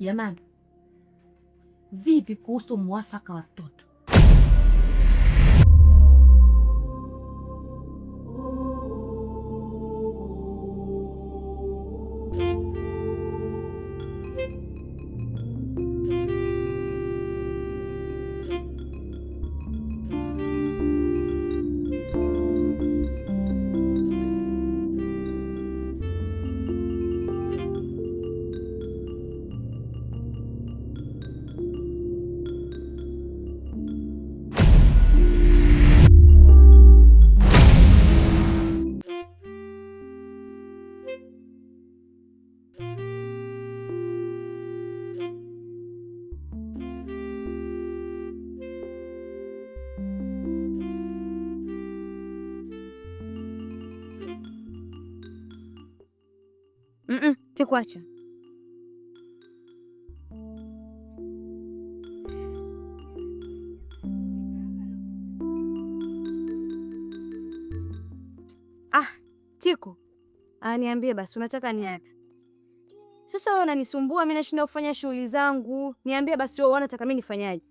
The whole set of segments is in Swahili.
Jamani, vipi kuhusu muafaka wa mtoto? Sikuacha. Tiku. Niambie basi unataka nini? Sasa wewe unanisumbua, mimi nashinda kufanya shughuli zangu. Niambie basi wewe unataka mimi nifanyaje?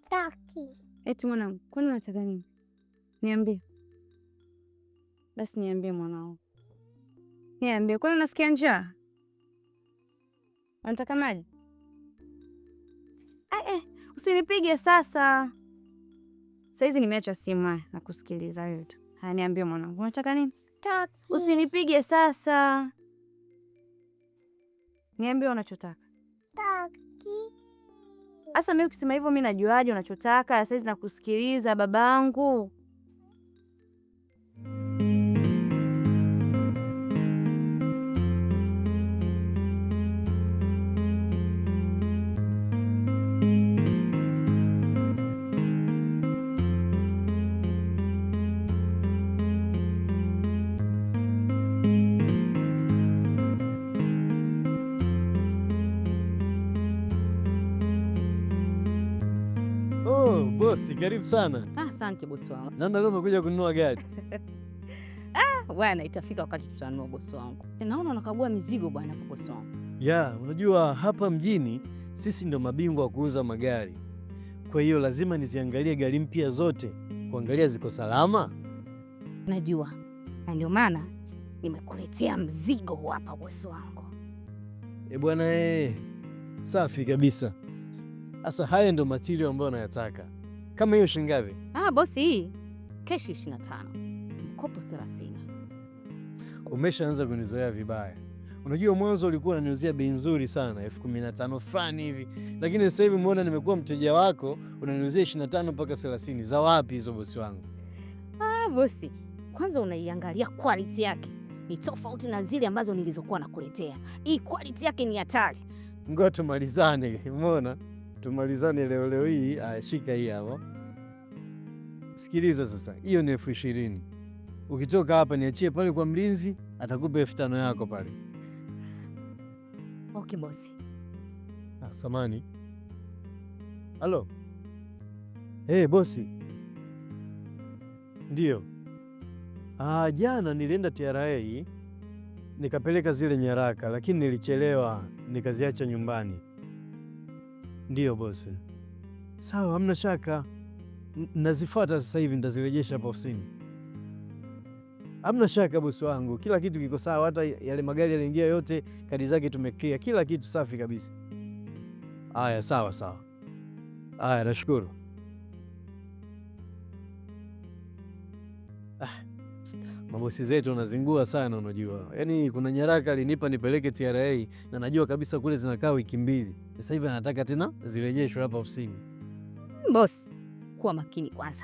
Taki. Eti mwanangu, kwani unataka nini? Niambie. Basi niambie mwanangu. Niambie, kwani unasikia njaa? Unataka maji? Usinipige sasa. Saizi nimeacha simu na kusikiliza wewe tu. Haya niambie mwanangu, unataka nini? Taki. Usinipige sasa. Niambie unachotaka. Taki. Asa mimi ukisema hivyo mimi najuaje unachotaka? Saizi nakusikiliza babangu. Bosi, karibu sana. Asante bosi wangu. Naona leo umekuja kununua gari. Bwana itafika wakati tutanunua bosi wangu. Naona unakagua mizigo bwana hapo bosi wangu. Unajua hapa mjini sisi ndo mabingwa wa kuuza magari. Kwa hiyo lazima niziangalie gari mpya zote, kuangalia ziko salama. Najua. Na ndio maana nimekuletea mzigo hapa bosi wangu. Bwana safi kabisa. Asa haya ndo material ambayo nayataka. Kama hiyo shilingi ngapi? Bosi hii keshi 25. Mkopo 30. Umeshaanza kunizoea vibaya. Unajua mwanzo ulikuwa unaniuzia bei nzuri sana, 15,000 fulani hivi. Lakini sasa hivi umeona nimekuwa mteja wako, unaniuzia 25 mpaka 30. Za wapi hizo bosi wangu? Bosi, kwanza unaiangalia quality yake. Ni tofauti na zile ambazo nilizokuwa nakuletea. Hii quality yake ni hatari. Ngoja tumalizane, umeona? Tumalizane leo hii. Shika hii hapo. Sikiliza sasa, hiyo ni 20,000. Ukitoka hapa niachie pale kwa mlinzi, atakupa 5,000 yako pale. Okay bosi. Samani. Halo. Bosi. Ndio. Jana nilienda TRA nikapeleka zile nyaraka, lakini nilichelewa nikaziacha nyumbani. Ndio bosi. Sawa, hamna shaka. Nazifuata sasa hivi, nitazirejesha hapa ofisini. Hamna shaka bosi wangu, kila kitu kiko sawa, hata yale magari yaliingia yote, kadi zake tumeclear, kila kitu safi kabisa. Haya, sawa. Haya, nashukuru. Mabosi zetu wanazingua sana unajua. Yaani kuna nyaraka alinipa nipeleke TRA na najua kabisa kule zinakaa wiki 2. Sasa hivi anataka tena zirejeshwe hapa ofisini. Bosi, kuwa makini kwanza.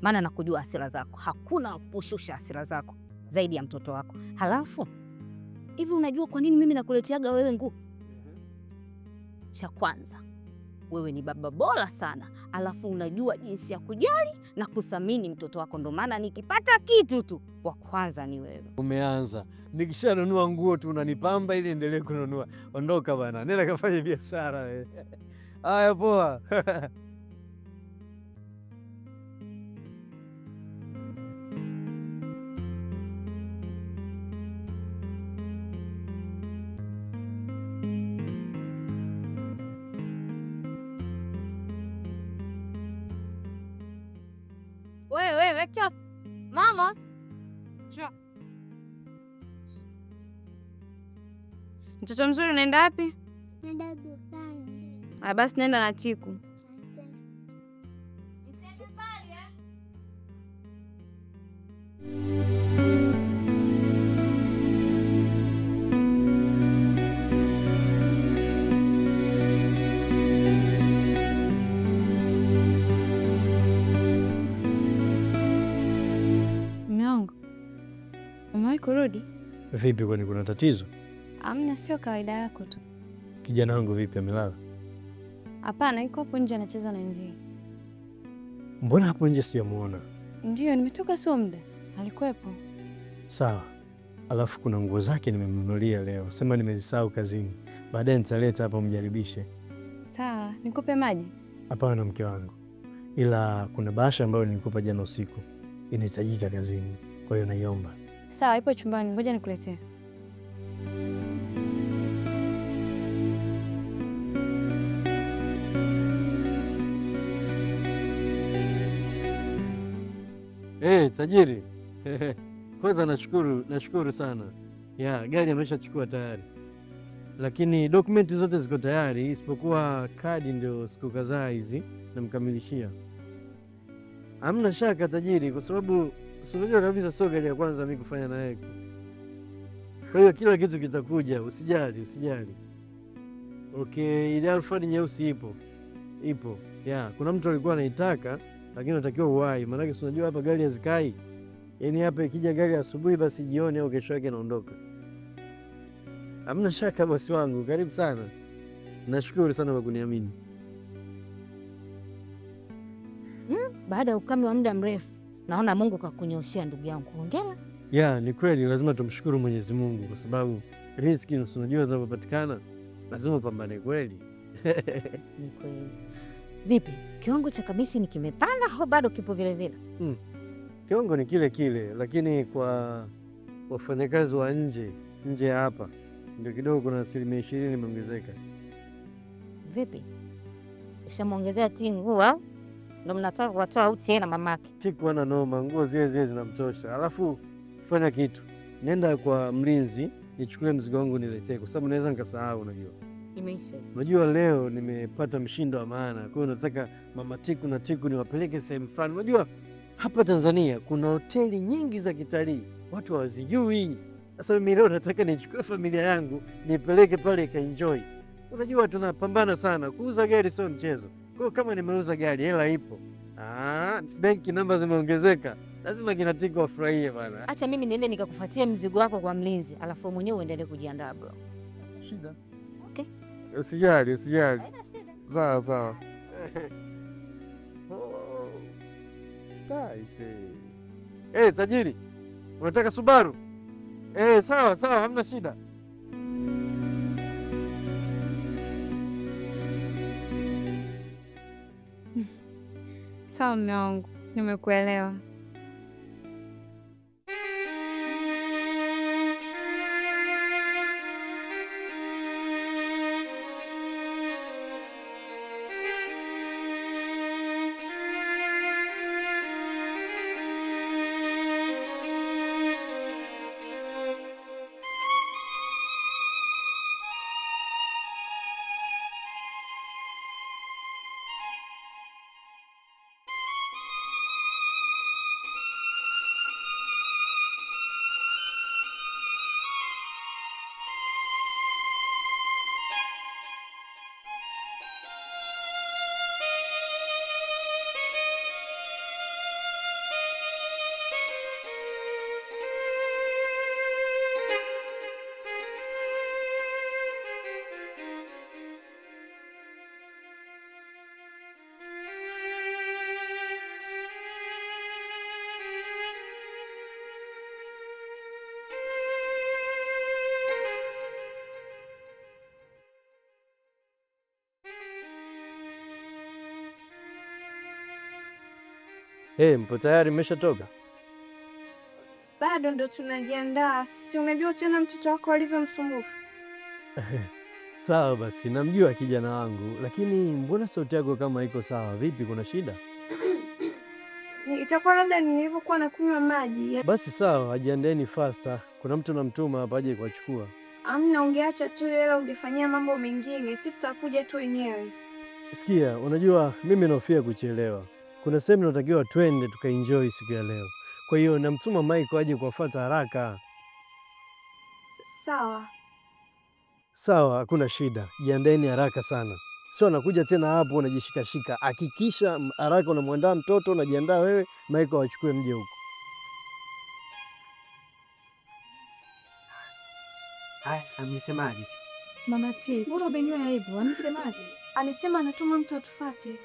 Maana nakujua hasira zako. Hakuna kushusha hasira zako zaidi ya mtoto wako. Halafu, hivi unajua kwa nini mimi nakuleteaga wewe nguo? Cha kwanza, wewe ni baba bora sana. Alafu unajua jinsi ya kujali na kuthamini mtoto wako, ndo maana nikipata kitu tu wa kwanza ni wewe. Umeanza. Nikishanunua nguo tu unanipamba ili endelee kununua. Ondoka bana. Nenda kafanye biashara wewe. Haya poa. Lecture. Vamos. Mtoto mzuri, unaenda wapi? Naenda dukani. Basi nenda na Tiku. Umewahi kurudi? Vipi, kwani kuna tatizo? Amna, sio kawaida yako tu. Kijana wangu vipi, amelala? Hapana, yuko hapo nje anacheza na wenzie. Mbona hapo nje sijamuona? Ndio, nimetoka sio muda. Alikuwepo. Sawa. Alafu kuna nguo zake nimemnunulia leo, sema nimezisahau kazini. Baadaye nitaleta hapa mjaribishe. Sawa, nikupe maji? Hapana mke wangu, ila kuna bahasha ambayo nilikupa jana usiku, inahitajika kazini, kwa hiyo naiomba. Sawa, ipo chumbani, ngoja nikuletee. Tajiri. Kwanza nashukuru sana. Gari ameshachukua tayari, lakini dokumenti zote ziko tayari isipokuwa kadi ndio siku kadhaa hizi namkamilishia. Hamna shaka tajiri, kwa sababu unajua kabisa sio gari ya kwanza mimi kufanya na yeye. Kwa hiyo kila kitu kitakuja, usijali. Okay, ile Alphard nyeusi ipo. Kuna mtu alikuwa anaitaka, lakini natakiwa uwai, maana unajua hapa gari hazikai. Yaani hapa ikija gari asubuhi basi jioni au kesho yake naondoka. Hamna shaka bosi wangu, karibu sana. Nashukuru sana kwa kuniamini. Baada ya ukame wa muda mrefu, naona Mungu kakunyoshia ndugu yangu. Hongera. Ni kweli, lazima tumshukuru Mwenyezi Mungu kwa sababu riziki unajua zinapopatikana lazima upambane kweli. Ni kweli. Vipi, kiwango cha kamishini kimepanda au bado kipo vile vile? Kiwango ni kile kile, lakini kwa wafanyakazi wa nje ya hapa ndio kidogo kuna 20% imeongezeka. Vipi, ushamwongezea Tingu au ndo mnataka kuwatoa au tena mamake? Tiku ana noma, nguo zile zinamtosha. Alafu fanya kitu, nenda kwa mlinzi nichukue mzigo wangu niletee, kwa sababu naweza nikasahau. Unajua leo nimepata mshindo wa maana, kwa hiyo nataka mama Tiku na Tiku niwapeleke sehemu fulani. Unajua hapa Tanzania kuna hoteli nyingi za kitalii, watu hawazijui. Sasa mimi leo nataka nichukue familia yangu nipeleke pale ikaenjoy. Unajua tunapambana sana, kuuza gari sio mchezo. Kwa hiyo kama nimeuza gari, hela ipo. Benki namba zimeongezeka, lazima kina Tiku wafurahie bana. Acha mimi niende nikakufuatia mzigo wako kwa mlinzi, alafu mwenyewe uendelee kujiandaa bro. Shida. Okay. Usijali. Sawa. Tajiri, unataka Subaru? Sawa, hamna shida. Sawa mume wangu, nimekuelewa. Mpo tayari, mmeshatoka? Bado ndo tunajiandaa, si unajua tena mtoto wako alivyo msumbufu. Sawa basi, namjua kijana wangu, lakini mbona sauti yako kama iko sawa? Vipi, kuna shida? itakuwa labda nilivyokuwa nakunywa maji. Basi sawa, ajiandaeni fasta. Kuna mtu namtuma hapa aje kuwachukua. Amna, ungeacha tu hela ungefanyia mambo mengine, si tutakuja tu wenyewe. Sikia, unajua mimi nahofia kuchelewa. Kuna sehemu natakiwa twende tukaenjoy siku ya leo. Kwa hiyo namtuma Mike aje kuwafuata haraka. Sawa. Sawa, hakuna shida. Jiandaeni haraka sana. Sio anakuja tena hapo unajishikashika. Hakikisha haraka unamwandaa mtoto, unajiandaa wewe, Mike awachukue mje huko. Haya, amesemaje? Mama T, mbona umenyoa hivyo? Amesemaje? Amesema anatuma mtu atufuate.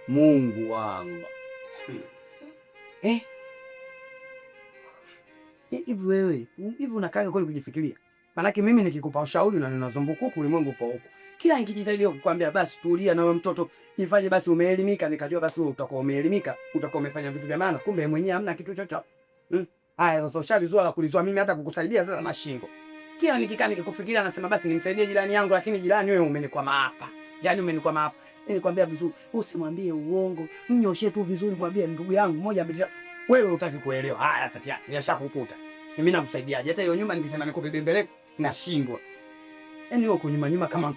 Mungu wangu. Hivi wewe, hivi unakaa kweli kujifikiria? Maanake mimi nikikupa ushauri na ninazumbukuku ulimwengu uko huko. Kila nikijitahidi kukwambia basi tulia na wewe mtoto, ifanye basi umeelimika, nikajua basi wewe utakuwa umeelimika, utakuwa umefanya vitu vya maana, kumbe mwenyewe hamna kitu chochote. Haya sasa ushavizua la kulizua mimi hata kukusaidia sasa mashingo. Kila nikikaa nikikufikiria nasema basi nimsaidie jirani yangu, lakini jirani wewe umenikwama hapa. Yaani umenikwama hapa. Nilikwambia vizuri, usimwambie uongo, mnyoshe tu vizuri, mwambie ndugu yangu moja mbili. Wewe utaki kuelewa. Haya Tatiana, nimeshakukuta. Mimi nakusaidiaje? Hata hiyo nyuma nikisema nikubembeleke nashindwa. Yaani wewe uko nyuma kama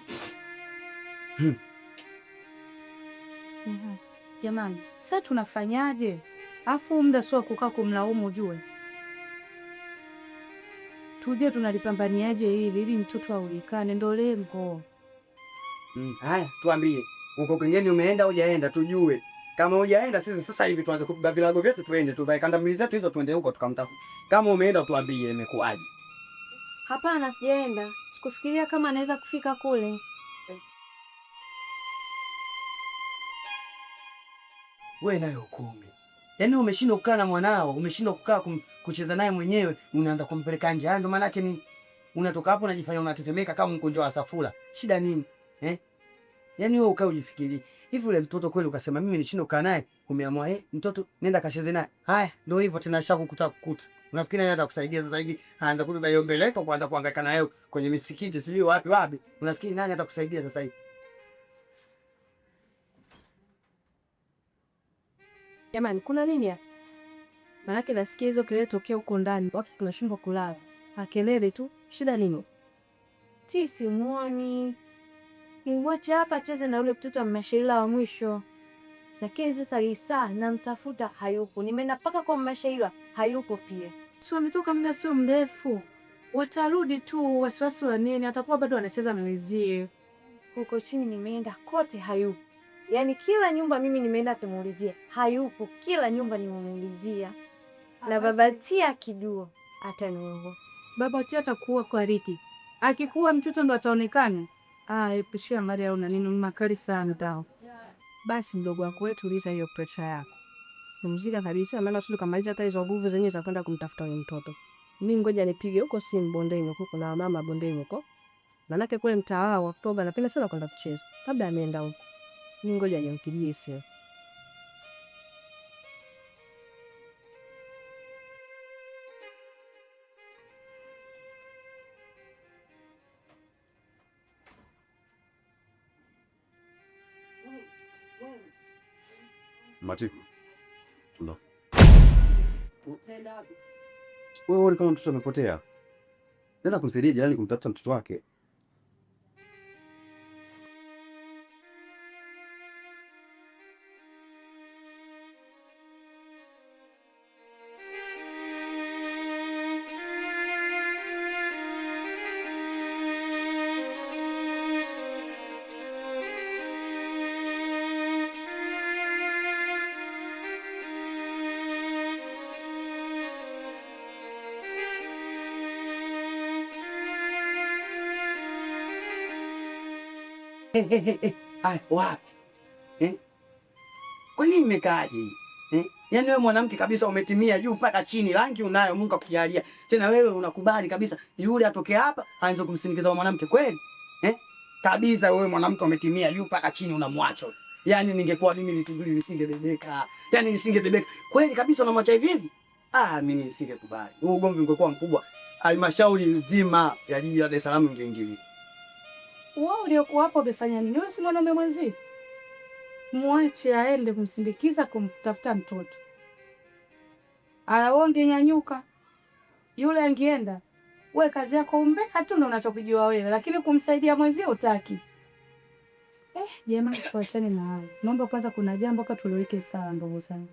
Jamani, sasa tunafanyaje? Afu muda sio kukaa kumlaumu ujue. Tuje tunalipambaniaje hili ili mtoto aulikane, ndo lengo. Haya, tuambie. Uko kengeni umeenda hujaenda tujue. Kama hujaenda sisi sasa hivi tuanze kubeba vilago vyetu tuende tuvae kandamili zetu hizo tuende huko tukamtafuta. Kama umeenda tuambie imekuaje. Hapana, sijaenda. Sikufikiria kama anaweza kufika kule. Wewe nayo kumi. Yaani umeshindwa kukaa na mwanao, umeshindwa kukaa kucheza naye mwenyewe, unaanza kumpeleka nje. Ndio maana yake ni unatoka hapo unajifanya unatetemeka kama mgonjwa wa safura. Shida nini? Yaani wewe ukae ujifikirie. Hivi ule mtoto kweli ukasema mimi nishindwe kukaa naye, umeamua mtoto nenda kacheze naye. Haya, ndio hivyo tena kukuta. Unafikiri yeye atakusaidia sasa hivi? Aanza kubeba hiyo mbeleko kwanza kuhangaika naye kwenye misikiti sijui wapi. Unafikiri nani atakusaidia sasa hivi? Jamani, kuna nini hapa? Maana nasikia hizo kelele tokea huko ndani, watu tunashindwa kulala. Kelele tu, shida nini? Simuoni. Nimwache hapa acheze na ule mtoto wa Mashaila wa mwisho. Lakini sasa Lisa namtafuta hayupo. Nimeenda paka kwa Mashaila hayupo pia. Si wametoka muda sio mrefu. Watarudi tu, wasiwasi wa nini? Atakuwa bado anacheza na wenzie. Huko chini nimeenda kote hayupo. Yaani kila nyumba mimi nimeenda kumuulizia hayupo, kila nyumba nimemuulizia. Na baba Tia akijua ataniua. Baba Tia atakuwa kwa Riki. Akikuwa mtoto ndo ataonekana. Epushia Maria una nini makali sana dao. Basi mdogo wako wewe tuliza hiyo pressure yako. Mzika kabisa maana sio kamaliza hata hizo nguvu zenyewe za kwenda kumtafuta yule mtoto. Mimi ngoja nipige huko simu bondeni huko kuna mama bondeni huko. Manake kule mtaa wa Oktoba napenda sana kwenda kucheza. Labda ameenda huko. Mimi ngoja nimpigie simu. Mati. Ndo. Wewe kama mtoto amepotea. Nenda kumsaidia jirani kumtafuta mtoto wake. Wapi? Kwa nini mmekaaje hii? Yaani wewe mwanamke kabisa umetimia juu mpaka chini, rangi unayo Mungu akujalia. Tena wewe unakubali kabisa yule atoke hapa aanze kumsindikiza mwanamke kweli? Kabisa wewe mwanamke umetimia juu mpaka chini unamwacha. Yaani ningekuwa mimi nisingebebeka. Yaani nisingebebeka. Kweli kabisa unamwacha hivi hivi? Mimi nisingekubali. Huu ugomvi ungekuwa mkubwa. Halmashauri nzima ya jiji la Dar es Salaam ingeingilia. Wao uliokuwa hapo umefanya nini? Wewe si mwanaume mwenzi? Mwache aende kumsindikiza kumtafuta mtoto. Aya, wewe ungenyanyuka, yule angeenda. We kazi yako umbea tu ndo unachokijua wewe, lakini kumsaidia mwenzio utaki. Jamani, tuachane na hayo. Naomba kwanza, kuna jambo hapa tuliweke sawa, ndugu zangu.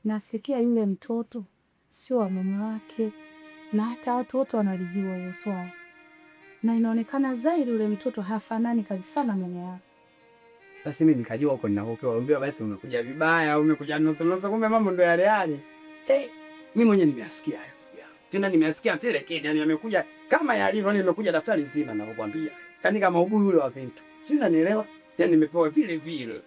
Nasikia yule mtoto sio wa mama wake, na hata watu wote wanalijua hiyo swala, na inaonekana zaidi yule mtoto hafanani kabisa na mama yake. Basi mimi nikajua huko ninakokuambia, basi umekuja vibaya, umekuja nusu nusu, kumbe mambo ndo yale yale. Mimi mwenyewe nimeyasikia hayo. Tena nimeyasikia tele kile, yani amekuja kama yalivyo, nimekuja daftari zima ninakwambia. Yaani kama ubuyu ule wa vinto. Si unanielewa? Yaani nimepewa vile vile.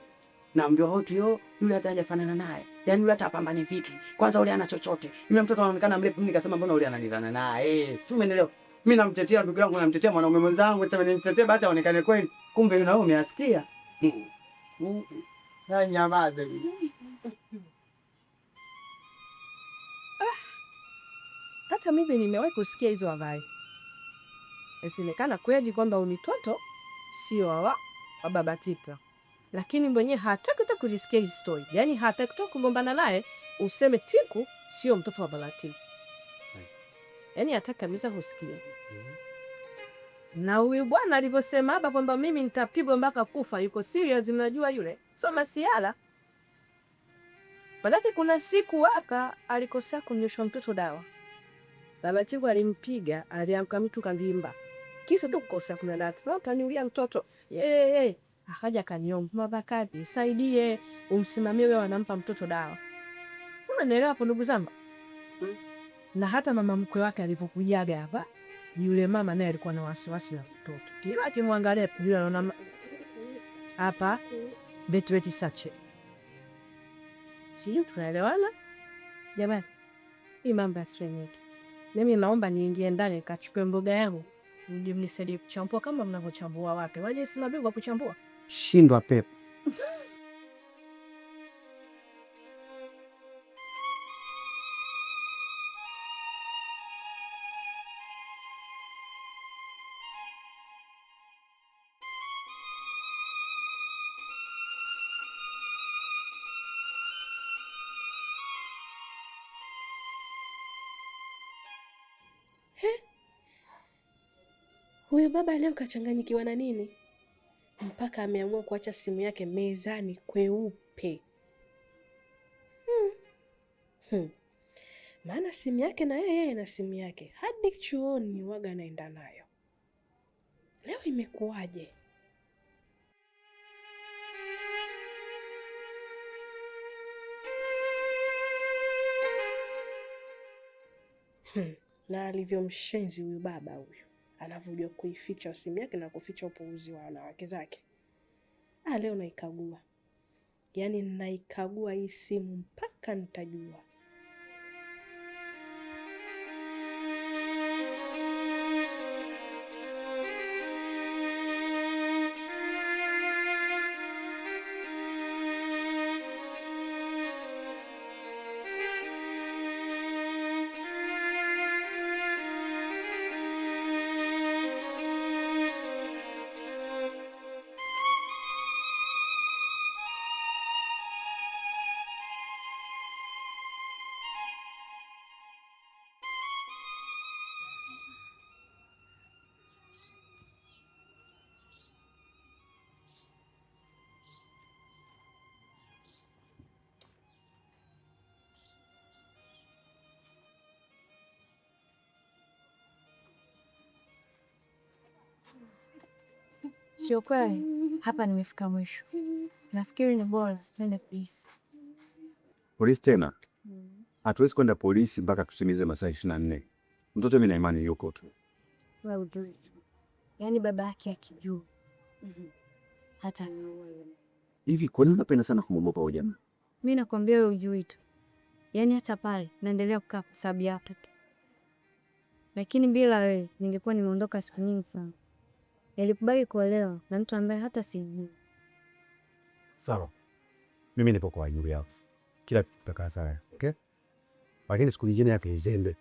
Naambiwa hotu yule hata hajafanana naye. Yaani yule hata apambane vipi? Kwanza yule ana chochote. Yule mtoto anaonekana mrefu, mimi nikasema mbona yule ananidhana naye? Si umenielewa? Mimi namtetea ndugu yangu, namtetea mwanaume mwenzangu, sasa nimtetee basi aonekane kweli. Kumbe na wewe umeyasikia. Na nyamaze. Hata mimi nimewahi kusikia hizo habari. Isemekana kweli kwamba mtoto sio wa baba Tita. Lakini mwenyewe hataki hata kujisikia hii story. Yaani hataki hata kugombana naye useme Tiku sio mtoto wa baba Tita. Yaani hataki kabisa kusikia. Na huyu bwana alivyosema hapa kwamba mimi nitapigwa mpaka kufa, yuko serious, mnajua yule. So masiala. Badaki kuna siku waka alikosea kumnyosha mtoto dawa. Baba Tiku alimpiga, aliamka mtu kavimba. Kisa tu kukosa kuna dati. Na utaniulia mtoto. Akaja kaniomba, baba Kadi, saidie umsimamie wewe, anampa mtoto dawa. Unaelewa hapo ndugu zangu? Na hata mama mkwe wake alivyokujaga hapa, yule mama naye alikuwa na wasiwasi na mtoto. Kila akimwangalia yule anaona hapa betweti sache. Sio, tunaelewana? Jamani, hii mambo yasirenyeke. Mimi naomba niingie ndani nikachukue mboga yangu. Mje mnisaidie kuchambua kama mnavyochambua wake. Waje sina bego kuchambua. Shindwa pepo. Huyu baba leo kachanganyikiwa na nini? Mpaka ameamua kuacha simu yake mezani kweupe. Maana simu yake na yeye na simu yake hadi chuoni waga naenda nayo. Leo imekuwaje? Na alivyomshenzi huyu baba huyu. Anavyojua kuificha simu yake na kuficha upuuzi wa wanawake zake. Leo naikagua. Yaani naikagua hii simu mpaka nitajua. Sio kweli, hapa nimefika mwisho. Nafikiri ni bora nende polisi. Polisi tena? Hatuwezi kwenda polisi mpaka tutimize masaa 24. Mtoto mimi na imani yuko tu. Wewe ujui. Yaani baba yake akijua. Hata niwe. Hivi kwa nini unapenda sana kumwogopa huyo jamaa? Mimi nakwambia wewe ujui tu. Yaani hata pale naendelea kukaa kwa sababu yako tu. Lakini bila wewe ningekuwa nimeondoka siku nyingi sana. Nilikubali kuolewa na mtu ambaye hata sijui. Sawa. Mimi nipo kwa ajili yako. Kila kitu kitakaa sawa, okay? Lakini siku nyingine yake izembe.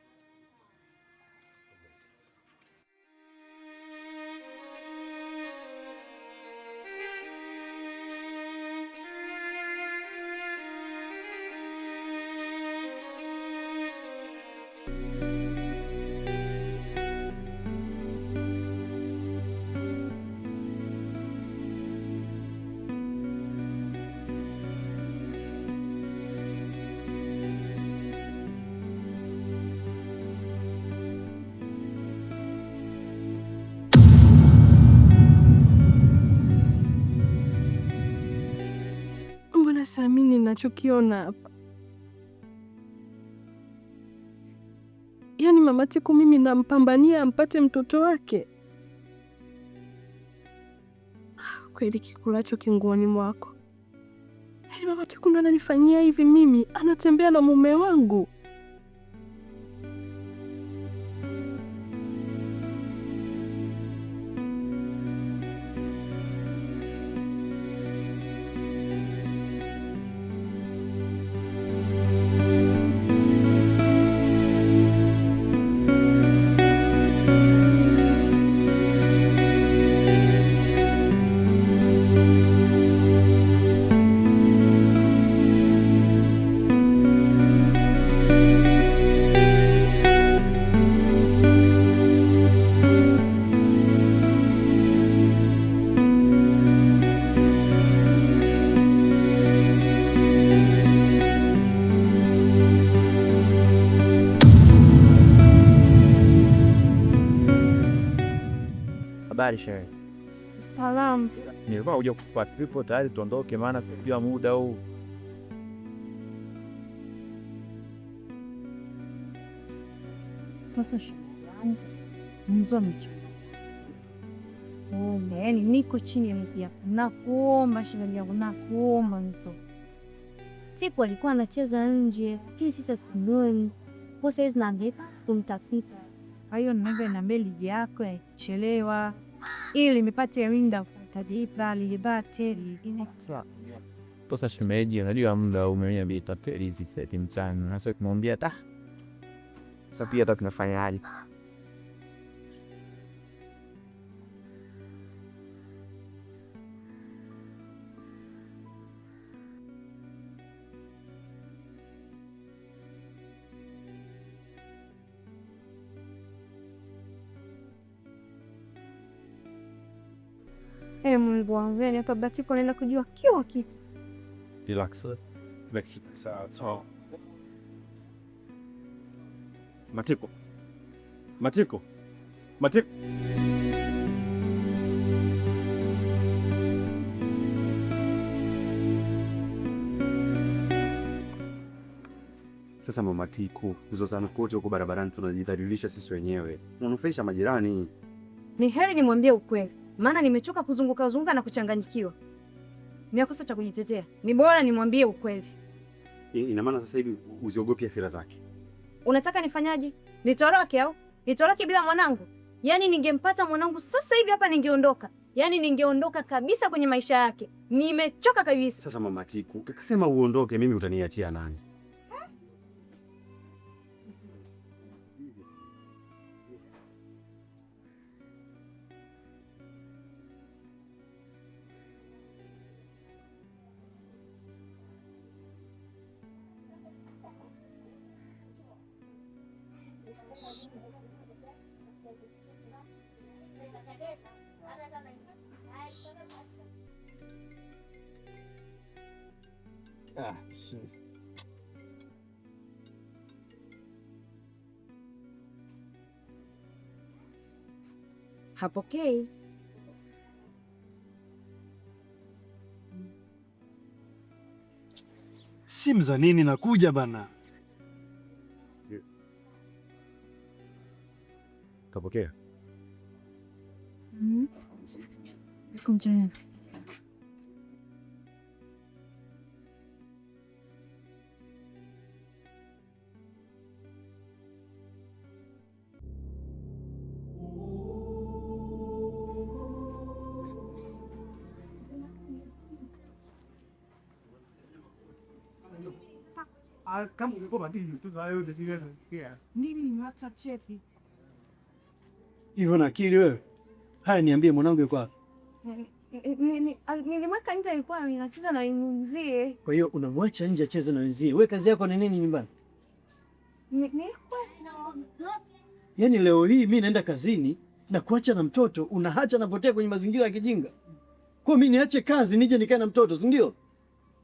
Siamini ninachokiona hapa. Yaani Mama Tiku mimi nampambania ampate mtoto wake. Kweli kikulacho kinguoni mwako. Yaani Mama Tiku ndo ananifanyia hivi mimi, anatembea na mume wangu. Habari shehe. Salamu. Nilikuwa kuja kukupa pipo tayari tuondoke maana tunajua muda huu. Sasa mzomicho. Yaani niko chini ya miti yako. Nakuomba shemeji yangu, nakuomba Mzo. Tiku alikuwa anacheza nje, lakini sasa simuoni. Kwa sasa naangaika kumtafuta. Kwa hiyo nimeenda mbele yako chelewa ili nipate rinda kutadipa libate lingine. Sasa shemeji, unajua muda umeniambia itateli hizi seti mchana. Sasa kumwambia ta. Sasa pia tunafanya aje? Mungu wangu, yani hapa Batiko anaenda kujua kila kitu. Relax. Sawa. Matiko. Sasa Mama Tiku, kuzozana kote huko barabarani tunajidhalilisha sisi wenyewe. Unanufaisha majirani. Ni heri nimwambie ukweli. Maana nimechoka kuzunguka na kuchanganyikiwa. Nimekosa cha kujitetea. Ni bora nimwambie ukweli. Ina maana sasa hivi uziogopi hasira zake. Unataka nifanyaje? Nitoroke au? Nitoroke bila mwanangu? Yaani ningempata mwanangu sasa hivi hapa ningeondoka. Yaani ningeondoka kabisa kwenye maisha yake. Nimechoka kabisa. Sasa Mama Tiku, ukisema uondoke mimi utaniachia nani? Hapokei. Simu za nini nakuja bana? Kapokea. Kunjeni. Kama ungekuwa madini tu hayo desingeweza kufikia. Nini nimeacha cheti? Hivyo na akili wewe. Haya niambie mwanangu yuko wapi? Nilimweka nje, alikuwa anacheza na wenzie. Kwa hiyo unamwacha nje acheze na wenzie. Wewe kazi yako ni nini nyumbani? Yaani leo hii mimi naenda kazini na kuacha na mtoto, unaacha napotea kwenye mazingira ya kijinga. Kwa mimi niache kazi nije nikae na mtoto, si ndio?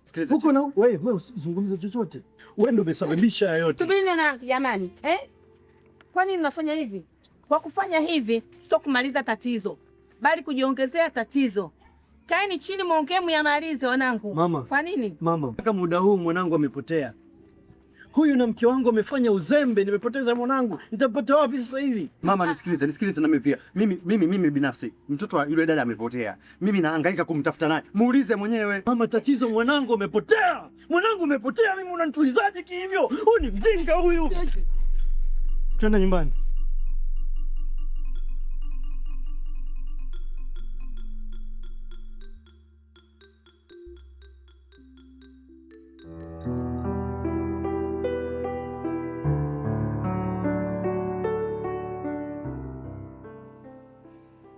Sikiliza. Huko na wewe usizungumze chochote. Wewe ndio umesababisha haya yote. Subiri na jamani, Kwa nini mnafanya hivi? Kwa kufanya hivi sio kumaliza tatizo, bali kujiongezea tatizo. Kaeni chini muongee muyamalize wanangu. Mama. Kwa nini? Mama, mpaka muda huu mwanangu amepotea. Huyu na mke wangu amefanya uzembe, nimepoteza mwanangu. Nitapata wapi sasa hivi? Mama, nisikilize na mimi pia. Mimi binafsi mtoto wa yule dada amepotea. Mimi nahangaika kumtafuta naye. Muulize mwenyewe. Mama, tatizo mwanangu amepotea. Mwanangu amepotea, mimi unanitulizaje kihivyo? Huyu ni mjinga huyu. Twende nyumbani.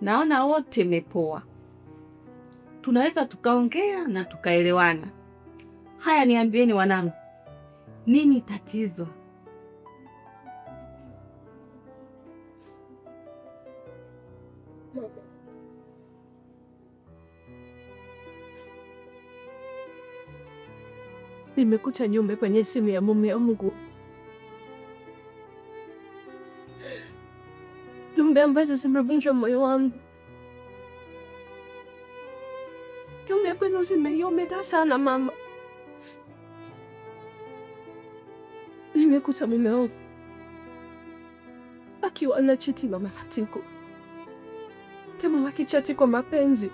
Naona wote mmepoa. Tunaweza tukaongea na tukaelewana. Haya, niambieni wanangu, nini tatizo? Nimekuta jumbe kwenye simu ya mume wangu, jumbe ambazo zimevunja moyo wangu, jumbe ambazo zimeniumiza sana mama. Nimekuta mume wangu akiwa anachati na Matiko, tena wakichati kwa mapenzi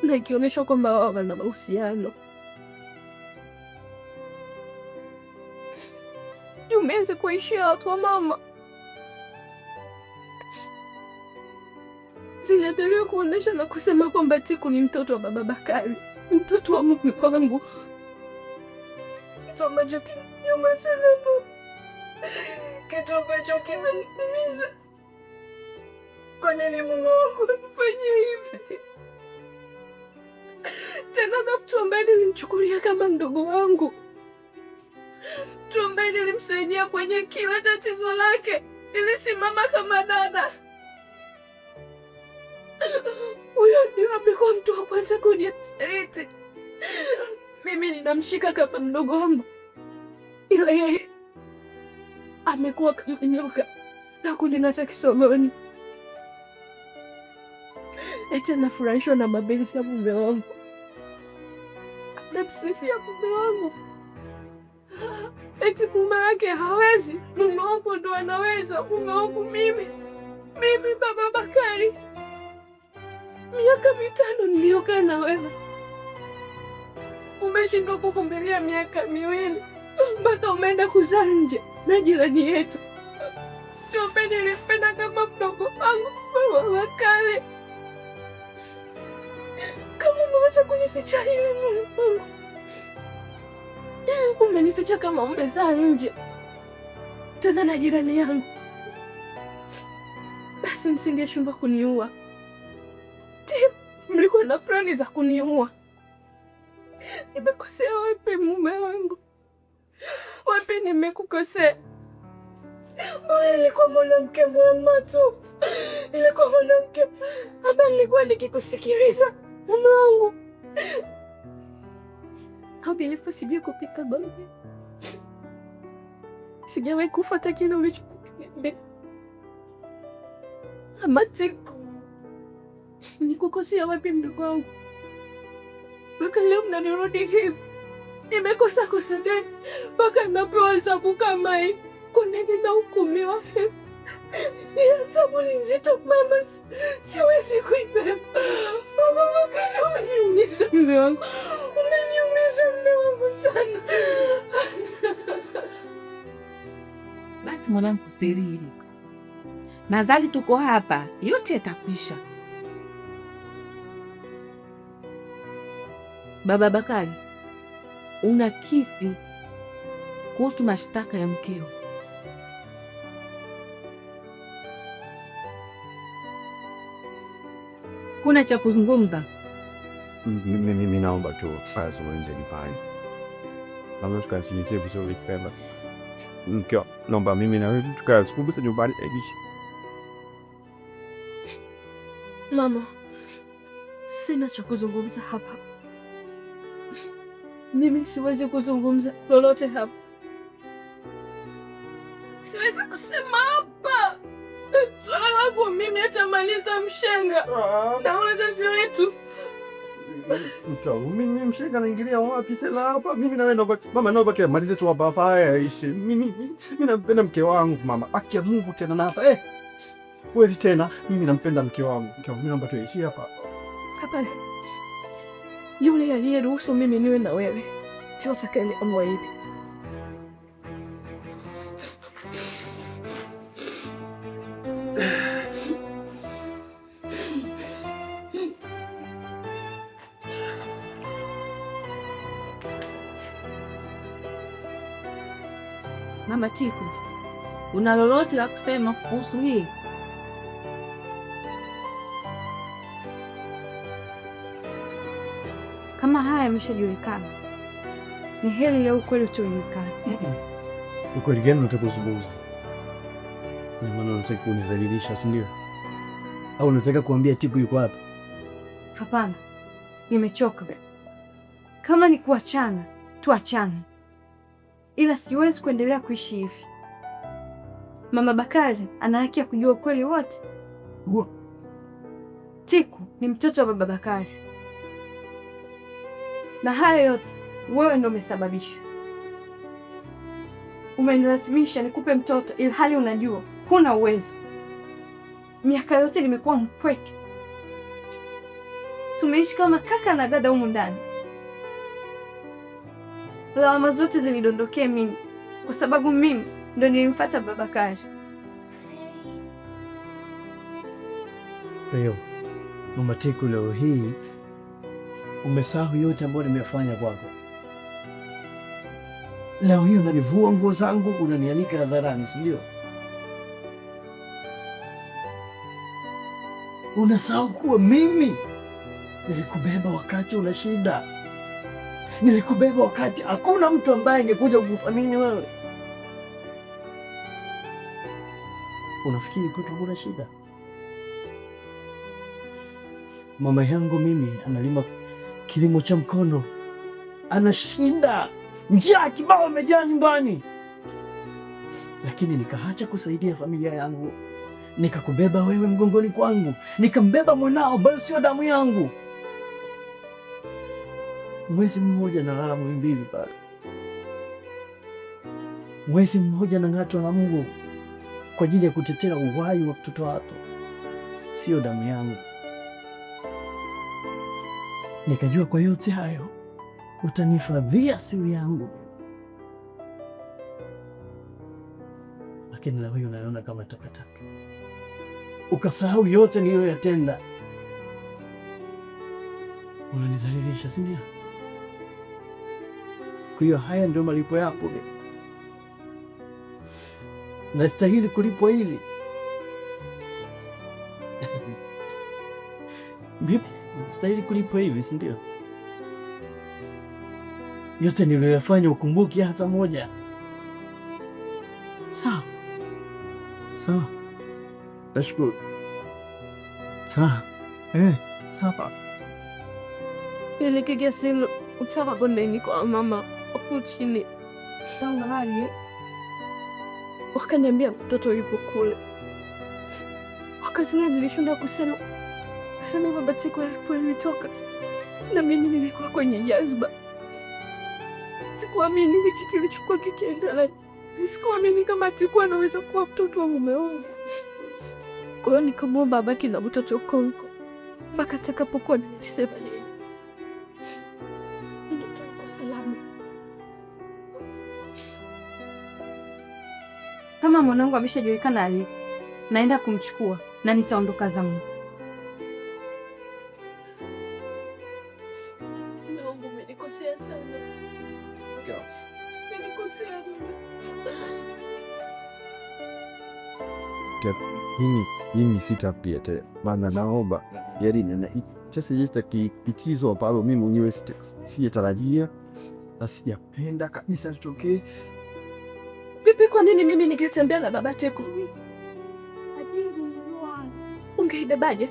na ikionyesha kwamba wao wana mahusiano. Umeweza kuishia watu wa mama, zinaendelea kuonesha na kusema kwamba Tiku ni mtoto wa baba Bakari, mtoto wa mume wangu. Kitu ambacho kinaniuma sana baba, kitu ambacho kinaniumiza. Kwa nini mume wangu anifanyia hivi? Tena na mtu ambaye nilimchukulia kama mdogo wangu, mtu ambaye nilimsaidia kwenye kila tatizo lake, nilisimama kama dada. Huyo ndio amekuwa mtu wa kwanza kunisaliti. Mimi ninamshika kama mdogo wangu, ila yeye amekuwa kama nyoka na kuning'ata kisogoni. Eti nafurahishwa na mapenzi ya mume wangu, namsifia mume wangu. Eti mume wake hawezi, mume wangu ndo anaweza. Mume wangu mimi baba Bakari, miaka 5 niliyokaa na wewe, umeshindwa kuvumilia miaka 2 mpaka umeenda kuzaa nje na jirani yetu. Ndio nilipenda kama mdogo wangu baba Bakari. Kama umeweza kunificha hili Mungu wangu, umenificha kama umezaa nje tena na jirani yangu, basi msingeshindwa kuniua. Mlikuwa na plani za kuniua. Nimekosea wapi mume wangu? Wapi nimekukosea? Nilikuwa mwanamke mwema tu, nilikuwa mwanamke ambaye nilikuwa nikikusikiliza mume wangu. Haubilifu sijui kupika baba, sijawahi kufuata kile ulichoniambia. Matiko, nikukosea wapi mdogo wangu? Mpaka leo mnanirudi hivi. Nimekosa kosa gani mpaka napewa adhabu kama hii? Kwa nini nahukumiwa hivi? Adhabu ni nzito mama, siwezi kuibeba. Baba Bakari, umeniumiza mume wangu, umeniumiza mume wangu sana. Basi mwanangu, usiririka. Nadhani tuko hapa, yote yatakwisha. Baba Bakari, una kipi kuhusu mashtaka ya mkeo? Kuna cha kuzungumza? Mimi naomba tu azungumze nyumbani. Labda tukazungumzie vizuri pema. Mkeo, naomba mimi na wewe tukazungumze nyumbani ebishi. Mama, sina cha kuzungumza hapa. Mimi siwezi kuzungumza lolote hapa. Siwezi kusema hapa. Swala langu mimi atamaliza mshenga na wazazi wetu. Mimi mshenga naingilia wapi tena hapa? Mimi na wewe naomba mama, naomba kia malize tu hapa hapa aishi. Mimi nampenda mke wangu mama. Haki ya Mungu tena na hata wewe tena mimi nampenda mke wangu. Mimi naomba tuishi hapa. Hapana. Yule aliyeruhusu mimi niwe na wewe sio atakayeamua hivi. Mama Tiku, una lolote la kusema kuhusu hii? Kama haya yameshajulikana, ni heri ya ukweli utojulikana. Ukweli gani unataka kuzungumza? Ni maana unataka kunizalilisha, si ndio? Au unataka kuambia Tiku yuko hapa? Hapana, nimechoka. Kama ni kuachana, tuachane. Ila siwezi kuendelea kuishi hivi. Mama Bakari ana haki ya kujua ukweli wote. Tiku ni mtoto wa Baba Bakari. Na haya yote wewe ndio umesababisha. Umenilazimisha nikupe mtoto ilhali unajua huna uwezo. Miaka yote nimekuwa mpweke. Tumeishi kama kaka na dada humu ndani. Lawama zote zilidondokea mimi kwa sababu mimi ndo nilimfuata Baba Bakari. Leo Mama Tiku, leo hii umesahau yote ambayo nimefanya kwako. Leo hii unanivua nguo zangu, unanianika hadharani, si ndio? Unasahau kuwa mimi nilikubeba wakati una shida. Nilikubeba wakati hakuna mtu ambaye angekuja kukuthamini wewe. Unafikiri kwetu kuna shida? Mama yangu mimi analima kilimo cha mkono, ana shida, njaa kibao imejaa nyumbani, lakini nikaacha kusaidia familia yangu, nikakubeba wewe mgongoni kwangu, nikambeba mwanao ambaye sio damu yangu. Mwezi mmoja nalala Muhimbili pale, mwezi mmoja nang'atwa na Mungu kwa ajili ya kutetea uhai wa mtoto wako, sio damu yangu. Nikajua kwa yote hayo utanihifadhia siri yangu, lakini leo unaona kama takataka. Ukasahau yote niliyoyatenda, unanizalilisha, si ndio? Kwa hiyo haya ndio malipo yako. Nastahili kulipwa hivi? Vipi? Nastahili kulipwa hivi, si ndio? Yote niliyoyafanya ukumbuki hata moja. Sawa sawa, nashukuru. Sawa sawa. Nilipiga simu kutoka bondeni kwa mama huku chini, wakaniambia mtoto yupo kule. Wakati nilishinda kusema Baba Tiku alipotoka, na mimi nilikuwa kwenye jazba. Sikuamini hichi kilichokuwa kikiendelea. Sikuamini kama Tiku anaweza kuwa mtoto wa mume wangu. Kwa hiyo nikamwomba abaki na mtoto Konko mpaka atakapokuwa nilisema yeye ndio tuko salama. Kama mwanangu ameshajulikana alipo, naenda kumchukua na nitaondoka zangu. Umenikosea sana. Umenikosea. Mimi sitarudia tena, maana naomba kitizo ambalo mimi mwenyewe sijatarajia na sijapenda kabisa litokee. Vipi, kwa nini mimi nikitembea na Baba Tiku? Ungeibebaje?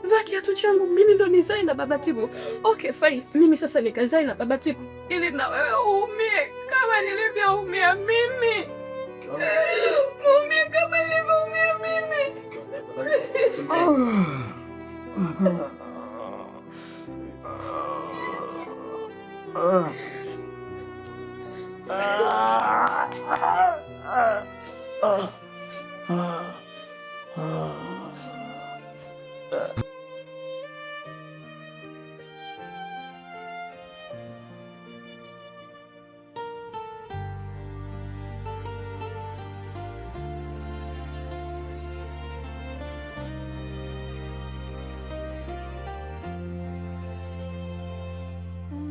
Vaa kiatu changu, mimi ndo nizae na Baba Tiku. Okay fine, mimi sasa nikazae na Baba Tiku ili na wewe uumie kama nilivyoumia mimi. Muumie kama nilivyoumia mimi.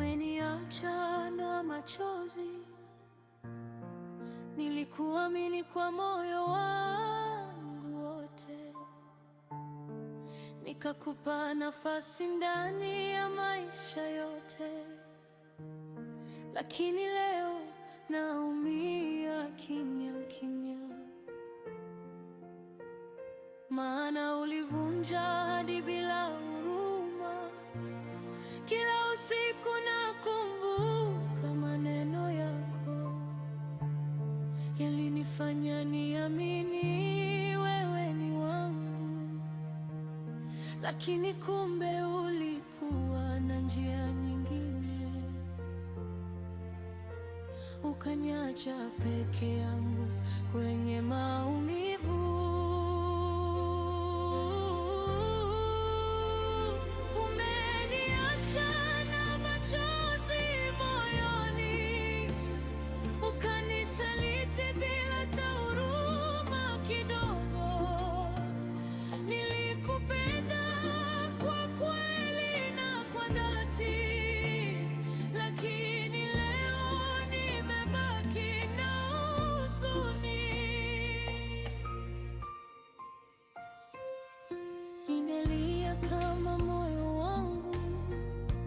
Umeniacha na machozi, nilikuamini kwa moyo wangu wote, nikakupa nafasi ndani ya maisha yote, lakini leo naumia kimya kimya, maana ulivunja ahadi bila huruma. Kila usiku nakumbuka maneno yako, yalinifanya niamini wewe ni wangu, lakini kumbe ulikuwa na njia nyingine. Ukaniacha peke yangu kwenye maumivu.